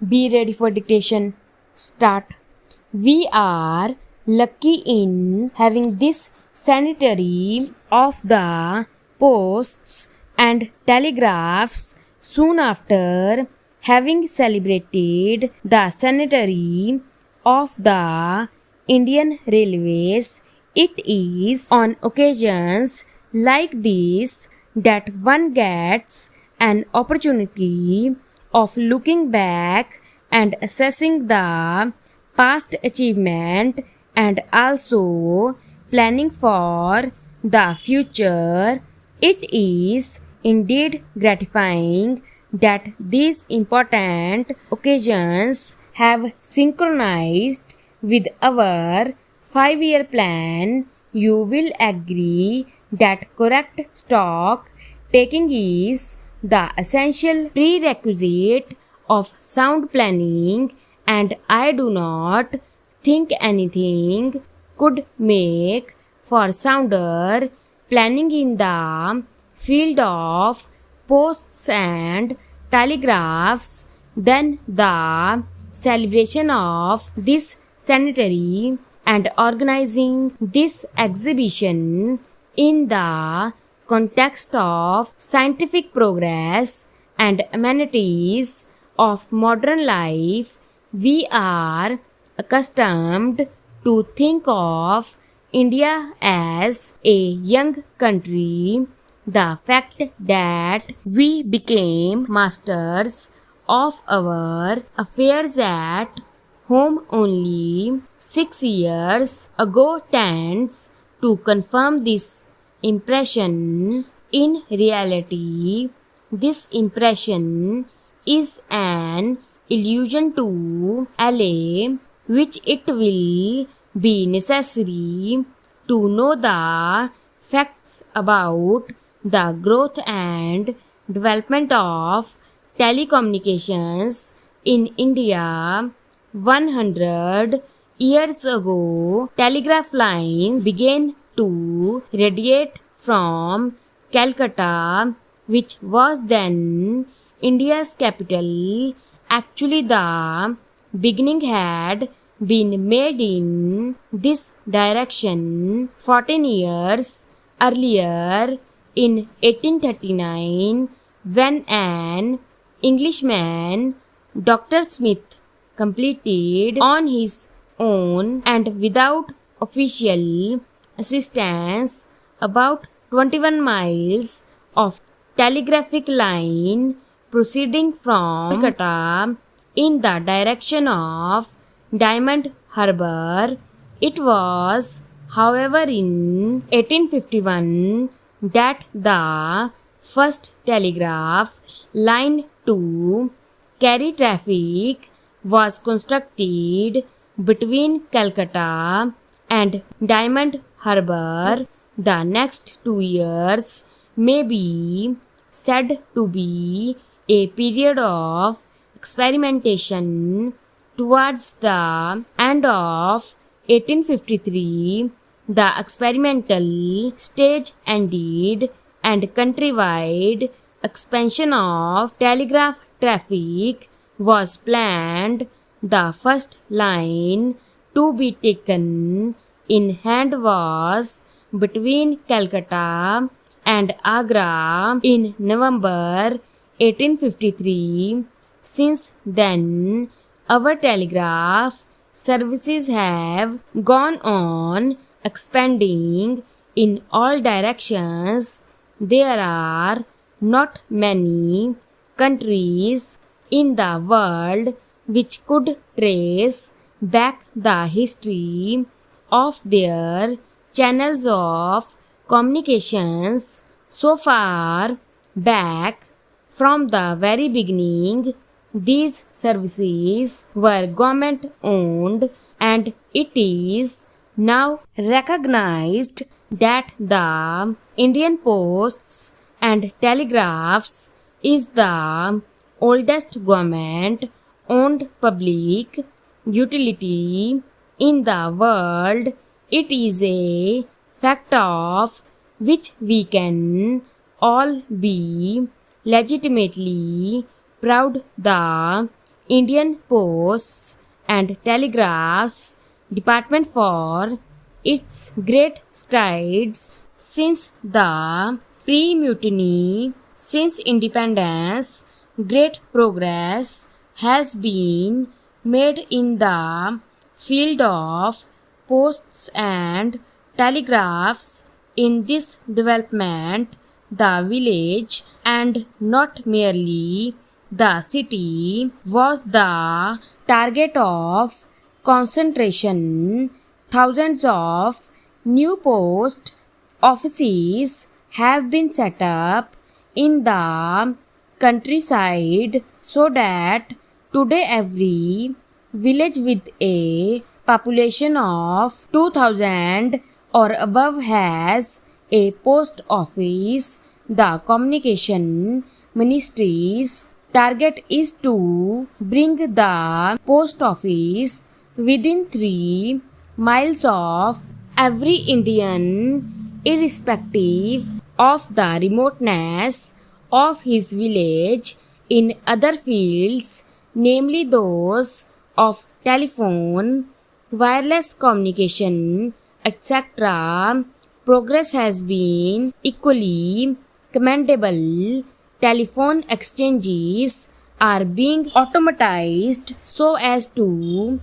Be ready for dictation. Start. We are lucky in having this sanitary of the posts and telegraphs soon after having celebrated the sanitary of the Indian Railways. It is on occasions like this that one gets an opportunity of looking back and assessing the past achievement and also planning for the future. It is indeed gratifying that these important occasions have synchronized with our 5-year plan. You will agree that correct stock taking is the essential prerequisite of sound planning, and I do not think anything could make for sounder planning in the field of posts and telegraphs than the celebration of this sanitary and organizing this exhibition in the context of scientific progress and amenities of modern life. We are accustomed to think of India as a young country. The fact that we became masters of our affairs at home only 6 years ago tends to confirm this impression. In reality, this impression is an illusion to allay which it will be necessary to know the facts about the growth and development of telecommunications in India. 100 years ago, telegraph lines began to radiate from Calcutta, which was then India's capital. Actually, the beginning had been made in this direction 14 years earlier in 1839 when an Englishman, Dr. Smith, completed on his own and without official assistance about 21 miles of telegraphic line proceeding from Calcutta in the direction of Diamond Harbour. It was, however, in 1851 that the first telegraph line to carry traffic was constructed between Calcutta and Diamond Harbour. The next 2 years may be said to be a period of experimentation. Towards the end of 1853, the experimental stage ended and countrywide expansion of telegraph traffic was planned. The first line to be taken in hand was between Calcutta and Agra in November 1853. Since then, our telegraph services have gone on expanding in all directions. There are not many countries in the world which could trace back the history of their channels of communications so far back. From the very beginning, these services were government owned, and it is now recognized that the Indian Posts and Telegraphs is the oldest government owned public utility in the world. It is a fact of which we can all be legitimately proud. The Indian Posts and Telegraphs Department for its great strides since the pre-mutiny. Since independence, great progress has been made in the field of posts and telegraphs. In this development, the village and not merely the city was the target of concentration. Thousands of new post offices have been set up in the countryside so that today every village with a population of 2000 or above has a post office. The communication ministry's target is to bring the post office within 3 miles of every Indian, irrespective of the remoteness of his village. In other fields, namely those of telephone, wireless communication, etc., progress has been equally commendable. Telephone exchanges are being automatized so as to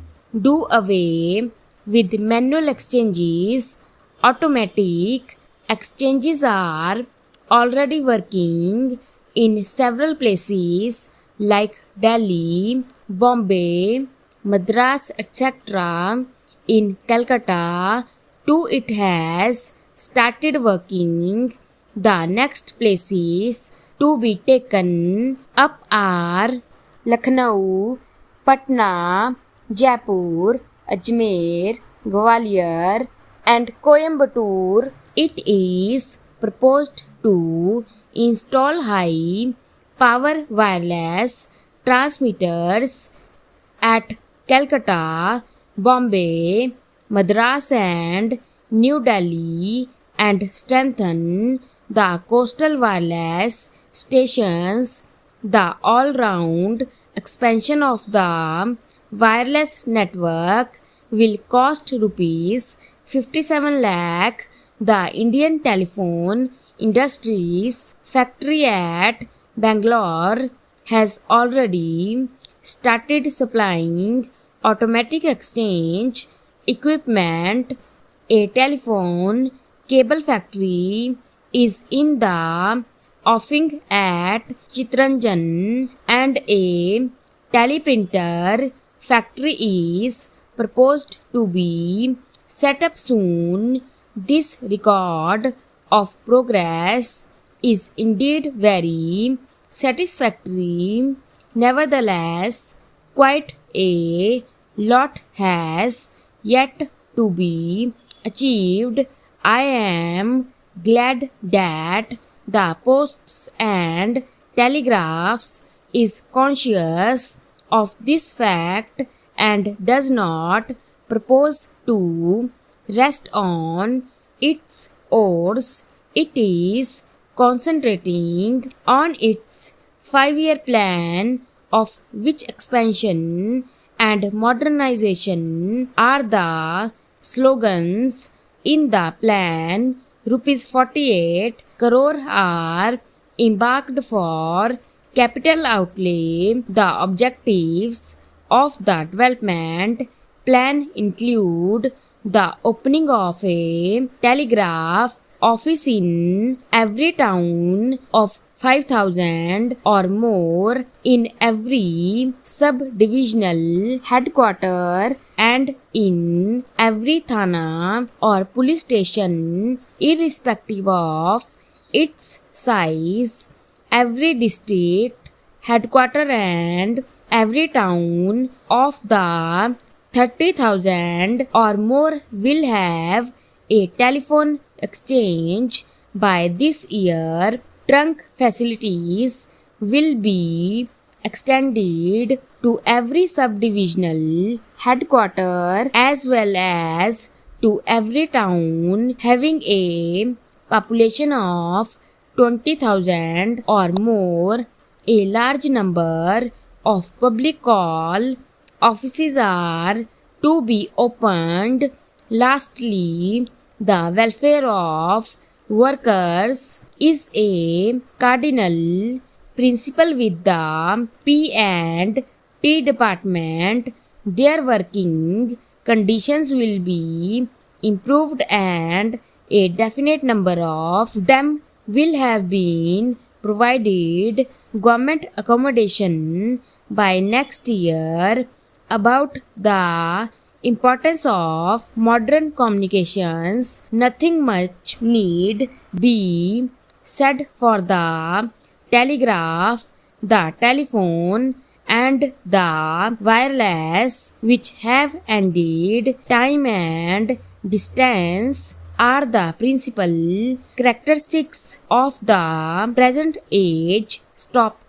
do away with manual exchanges. Automatic exchanges are already working in several places like Delhi, Bombay, Madras, etc. In Calcutta, too, it has started working. The next places to be taken up are Lucknow, Patna, Jaipur, Ajmer, Gwalior, and Coimbatore. It is proposed to install high power wireless transmitters at Calcutta, Bombay, Madras, and New Delhi and strengthen the coastal wireless stations. The all-round expansion of the wireless network will cost rupees 57 lakh. The Indian Telephone Industries factory at Bangalore has already started supplying automatic exchange equipment. A telephone cable factory is in the offing at Chittaranjan and a teleprinter factory is proposed to be set up soon. This record of progress is indeed very satisfactory. Nevertheless, quite a lot has yet to be achieved. I am glad that the Posts and Telegraphs is conscious of this fact and does not propose to rest on its oars. It is concentrating on its 5-year plan, of which expansion and modernization are the slogans. In the plan, rupees 48 crore are embarked for capital outlay. The objectives of the development plan include the opening of a telegraph office in every town of 5,000 or more, in every sub-divisional headquarter and in every thana or police station, irrespective of its size. Every district headquarter and every town of the 30,000 or more will have a telephone exchange by this year. Trunk facilities will be extended to every subdivisional headquarter as well as to every town having a population of 20,000 or more. A large number of public call offices are to be opened. Lastly, the welfare of workers is a cardinal principle with the P&T department. Their working conditions will be improved and a definite number of them will have been provided government accommodation by next year. About the importance of modern communications, nothing much need be said for the telegraph, the telephone, and the wireless, which have ended. Time and distance are the principal characteristics of the present age. Stop.